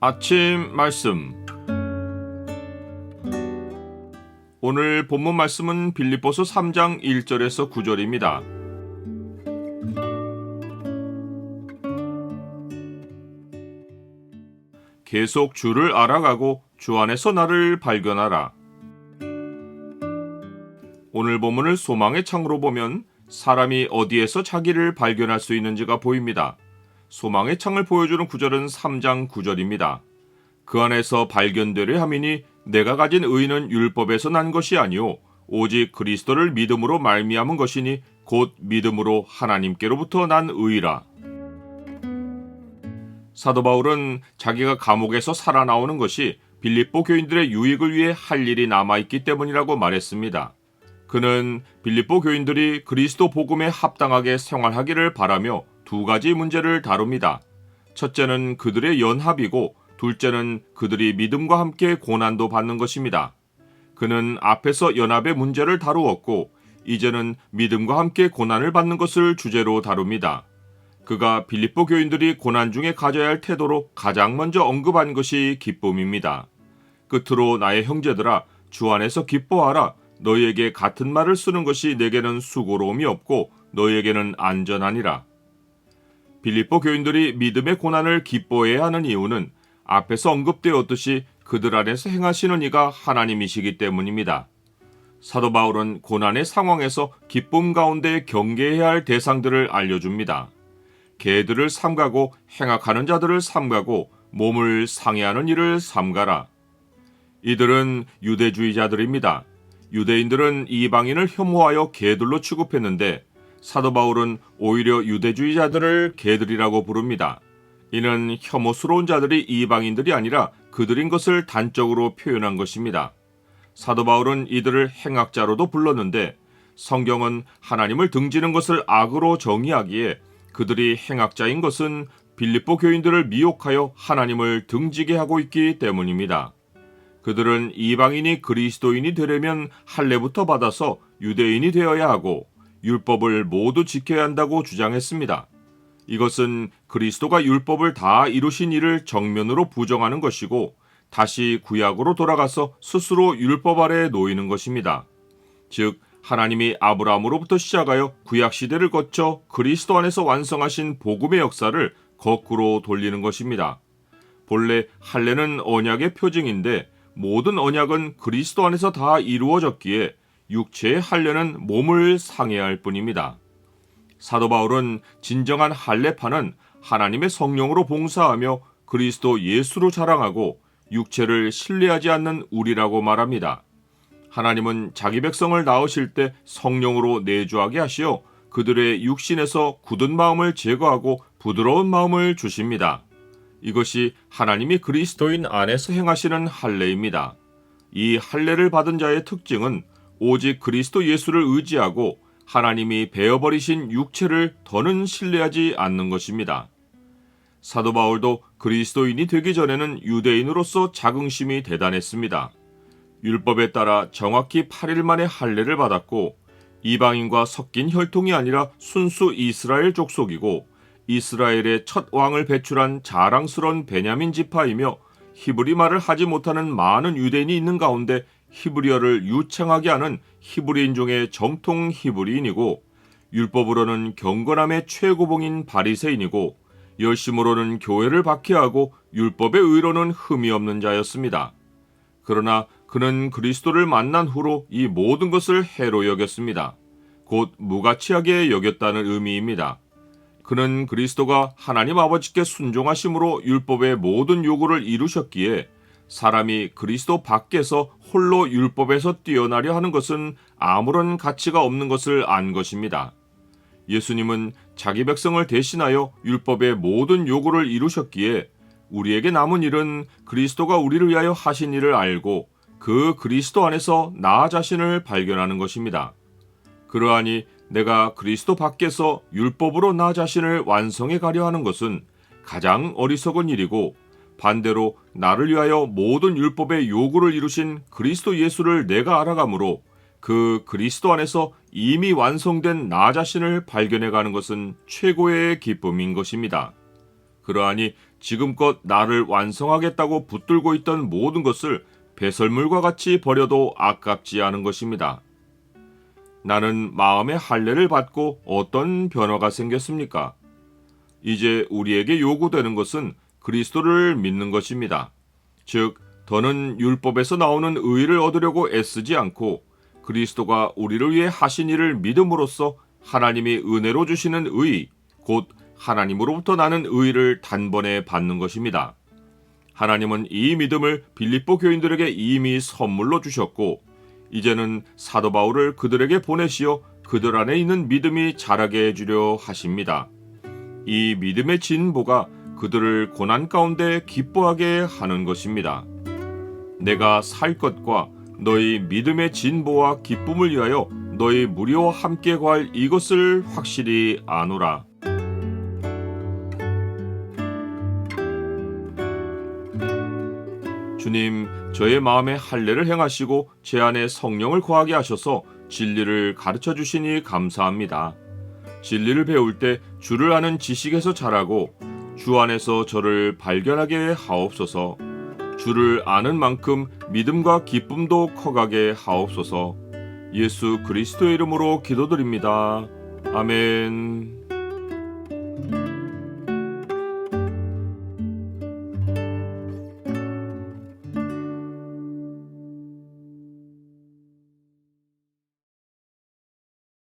아침 말씀. 오늘 본문 말씀은 빌립보서 3장 1절에서 9절입니다. 계속 주를 알아가고 주 안에서 나를 발견하라. 오늘 본문을 소망의 창으로 보면 사람이 어디에서 자기를 발견할 수 있는지가 보입니다. 소망의 창을 보여주는 구절은 3장 9절입니다. 그 안에서 발견되려 함이니 내가 가진 의는 율법에서 난 것이 아니요 오직 그리스도를 믿음으로 말미암은 것이니 곧 믿음으로 하나님께로부터 난 의라. 사도 바울은 자기가 감옥에서 살아나오는 것이 빌립보 교인들의 유익을 위해 할 일이 남아있기 때문이라고 말했습니다. 그는 빌립보 교인들이 그리스도 복음에 합당하게 생활하기를 바라며 두 가지 문제를 다룹니다. 첫째는 그들의 연합이고 둘째는 그들이 믿음과 함께 고난도 받는 것입니다. 그는 앞에서 연합의 문제를 다루었고 이제는 믿음과 함께 고난을 받는 것을 주제로 다룹니다. 그가 빌립보 교인들이 고난 중에 가져야 할 태도로 가장 먼저 언급한 것이 기쁨입니다. 끝으로 나의 형제들아 주 안에서 기뻐하라. 너희에게 같은 말을 쓰는 것이 내게는 수고로움이 없고 너희에게는 안전하니라. 빌립보 교인들이 믿음의 고난을 기뻐해야 하는 이유는 앞에서 언급되었듯이 그들 안에서 행하시는 이가 하나님이시기 때문입니다. 사도 바울은 고난의 상황에서 기쁨 가운데 경계해야 할 대상들을 알려줍니다. 개들을 삼가고 행악하는 자들을 삼가고 몸을 상해하는 이를 삼가라. 이들은 유대주의자들입니다. 유대인들은 이방인을 혐오하여 개들로 취급했는데 사도 바울은 오히려 유대주의자들을 개들이라고 부릅니다. 이는 혐오스러운 자들이 이방인들이 아니라 그들인 것을 단적으로 표현한 것입니다. 사도 바울은 이들을 행악자로도 불렀는데 성경은 하나님을 등지는 것을 악으로 정의하기에 그들이 행악자인 것은 빌립보 교인들을 미혹하여 하나님을 등지게 하고 있기 때문입니다. 그들은 이방인이 그리스도인이 되려면 할례부터 받아서 유대인이 되어야 하고 율법을 모두 지켜야 한다고 주장했습니다. 이것은 그리스도가 율법을 다 이루신 이를 정면으로 부정하는 것이고 다시 구약으로 돌아가서 스스로 율법 아래에 놓이는 것입니다. 즉 하나님이 아브라함으로부터 시작하여 구약 시대를 거쳐 그리스도 안에서 완성하신 복음의 역사를 거꾸로 돌리는 것입니다. 본래 할례는 언약의 표징인데 모든 언약은 그리스도 안에서 다 이루어졌기에 육체의 할례는 몸을 상해할 뿐입니다. 사도 바울은 진정한 할례파는 하나님의 성령으로 봉사하며 그리스도 예수로 자랑하고 육체를 신뢰하지 않는 우리라고 말합니다. 하나님은 자기 백성을 낳으실 때 성령으로 내주하게 하시어 그들의 육신에서 굳은 마음을 제거하고 부드러운 마음을 주십니다. 이것이 하나님이 그리스도인 안에서 행하시는 할례입니다. 이 할례를 받은 자의 특징은 오직 그리스도 예수를 의지하고 하나님이 베어버리신 육체를 더는 신뢰하지 않는 것입니다. 사도 바울도 그리스도인이 되기 전에는 유대인으로서 자긍심이 대단했습니다. 율법에 따라 정확히 8일 만에 할례를 받았고 이방인과 섞인 혈통이 아니라 순수 이스라엘 족속이고 이스라엘의 첫 왕을 배출한 자랑스러운 베냐민 지파이며 히브리 말을 하지 못하는 많은 유대인이 있는 가운데 히브리어를 유창하게 하는 히브리인 중에 정통 히브리인이고 율법으로는 경건함의 최고봉인 바리새인이고 열심으로는 교회를 박해하고 율법의 의로는 흠이 없는 자였습니다. 그러나 그는 그리스도를 만난 후로 이 모든 것을 해로 여겼습니다. 곧 무가치하게 여겼다는 의미입니다. 그는 그리스도가 하나님 아버지께 순종하심으로 율법의 모든 요구를 이루셨기에 사람이 그리스도 밖에서 홀로 율법에서 뛰어나려 하는 것은 아무런 가치가 없는 것을 안 것입니다. 예수님은 자기 백성을 대신하여 율법의 모든 요구를 이루셨기에 우리에게 남은 일은 그리스도가 우리를 위하여 하신 일을 알고 그 그리스도 안에서 나 자신을 발견하는 것입니다. 그러하니 내가 그리스도 밖에서 율법으로 나 자신을 완성해 가려 하는 것은 가장 어리석은 일이고 반대로 나를 위하여 모든 율법의 요구를 이루신 그리스도 예수를 내가 알아가므로 그 그리스도 안에서 이미 완성된 나 자신을 발견해 가는 것은 최고의 기쁨인 것입니다. 그러하니 지금껏 나를 완성하겠다고 붙들고 있던 모든 것을 배설물과 같이 버려도 아깝지 않은 것입니다. 나는 마음의 할례를 받고 어떤 변화가 생겼습니까? 이제 우리에게 요구되는 것은 그리스도를 믿는 것입니다. 즉, 더는 율법에서 나오는 의를 얻으려고 애쓰지 않고 그리스도가 우리를 위해 하신 일을 믿음으로써 하나님이 은혜로 주시는 의, 곧 하나님으로부터 나는 의를 단번에 받는 것입니다. 하나님은 이 믿음을 빌립보 교인들에게 이미 선물로 주셨고, 이제는 사도 바울을 그들에게 보내시어 그들 안에 있는 믿음이 자라게 해주려 하십니다. 이 믿음의 진보가 그들을 고난 가운데 기뻐하게 하는 것입니다. 내가 살 것과 너희 믿음의 진보와 기쁨을 위하여 너희 무리와 함께 구할 이것을 확실히 아노라. 주님, 저의 마음에 할례를 행하시고 제 안에 성령을 거하게 하셔서 진리를 가르쳐 주시니 감사합니다. 진리를 배울 때 주를 아는 지식에서 자라고 주 안에서 저를 발견하게 하옵소서. 주를 아는 만큼 믿음과 기쁨도 커가게 하옵소서. 예수 그리스도의 이름으로 기도드립니다. 아멘.